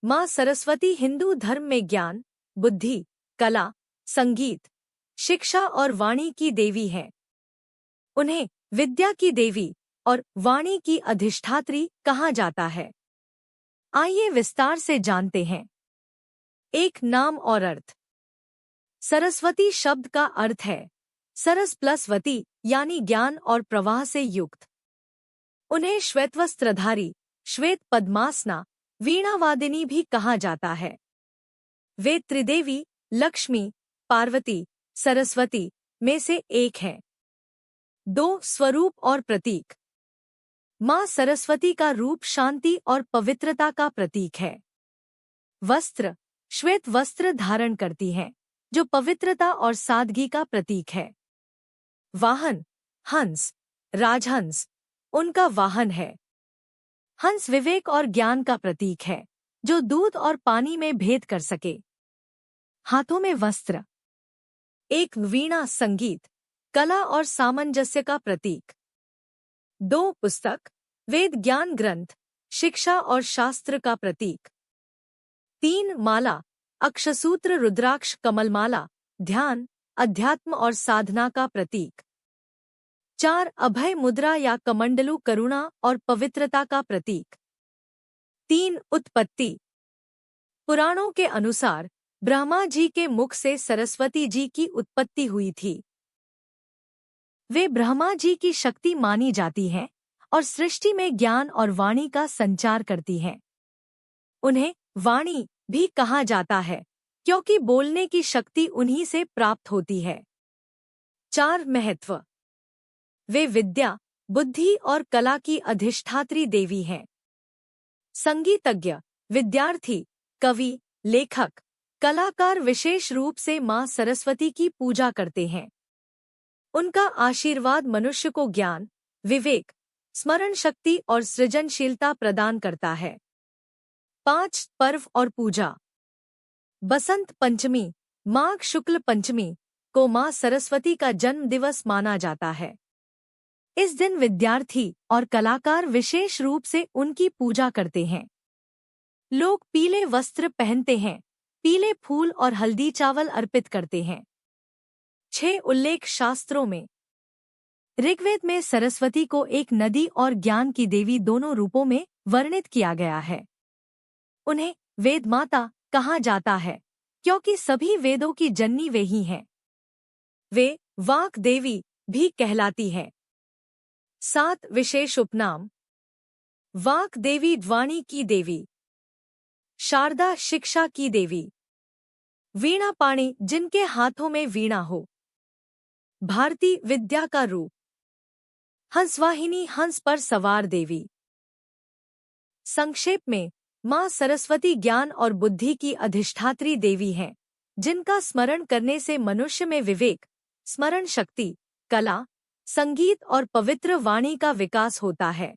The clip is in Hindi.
माँ सरस्वती हिंदू धर्म में ज्ञान, बुद्धि, कला, संगीत, शिक्षा और वाणी की देवी हैं। उन्हें विद्या की देवी और वाणी की अधिष्ठात्री कहा जाता है। आइए विस्तार से जानते हैं। एक नाम और अर्थ। सरस्वती शब्द का अर्थ है सरस प्लस वती, यानी ज्ञान और प्रवाह से युक्त। उन्हें श्वेतवस्त्रधारी, श्वेत पद्मासना, वीणावादिनी भी कहा जाता है। वे त्रिदेवी, लक्ष्मी, पार्वती, सरस्वती में से एक है। 2 स्वरूप और प्रतीक। माँ सरस्वती का रूप शांति और पवित्रता का प्रतीक है। वस्त्र, श्वेत वस्त्र धारण करती हैं, जो पवित्रता और सादगी का प्रतीक है। वाहन, हंस, राजहंस उनका वाहन है। हंस विवेक और ज्ञान का प्रतीक है, जो दूध और पानी में भेद कर सके। हाथों में वस्त्र। एक वीणा संगीत, कला और सामंजस्य का प्रतीक। 2 पुस्तक, वेद ज्ञान ग्रंथ, शिक्षा और शास्त्र का प्रतीक। 3 माला, अक्षसूत्र, रुद्राक्ष, कमलमाला, ध्यान, अध्यात्म और साधना का प्रतीक। 4 अभय मुद्रा या कमंडलू, करुणा और पवित्रता का प्रतीक। 3 उत्पत्ति। पुराणों के अनुसार ब्रह्मा जी के मुख से सरस्वती जी की उत्पत्ति हुई थी। वे ब्रह्मा जी की शक्ति मानी जाती हैं और सृष्टि में ज्ञान और वाणी का संचार करती हैं। उन्हें वाणी भी कहा जाता है, क्योंकि बोलने की शक्ति उन्हीं से प्राप्त होती है। 4 महत्व। वे विद्या, बुद्धि और कला की अधिष्ठात्री देवी हैं। संगीतज्ञ, विद्यार्थी, कवि, लेखक, कलाकार विशेष रूप से माँ सरस्वती की पूजा करते हैं। उनका आशीर्वाद मनुष्य को ज्ञान, विवेक, स्मरण शक्ति और सृजनशीलता प्रदान करता है। 5 पर्व और पूजा। बसंत पंचमी, माघ शुक्ल पंचमी को माँ सरस्वती का जन्म दिवस माना जाता है। इस दिन विद्यार्थी और कलाकार विशेष रूप से उनकी पूजा करते हैं। लोग पीले वस्त्र पहनते हैं, पीले फूल और हल्दी चावल अर्पित करते हैं। 6 उल्लेख शास्त्रों में। ऋग्वेद में सरस्वती को एक नदी और ज्ञान की देवी दोनों रूपों में वर्णित किया गया है। उन्हें वेद माता कहा जाता है, क्योंकि सभी वेदों की जननी वे ही हैं। वे वाक देवी भी कहलाती है। 7 विशेष उपनाम। वाक देवी, वाणी की देवी। शारदा, शिक्षा की देवी। वीणा पाणी, जिनके हाथों में वीणा हो। भारती, विद्या का रूप। हंसवाहिनी, हंस पर सवार देवी। संक्षेप में, माँ सरस्वती ज्ञान और बुद्धि की अधिष्ठात्री देवी हैं, जिनका स्मरण करने से मनुष्य में विवेक, स्मरण शक्ति, कला, संगीत और पवित्र वाणी का विकास होता है।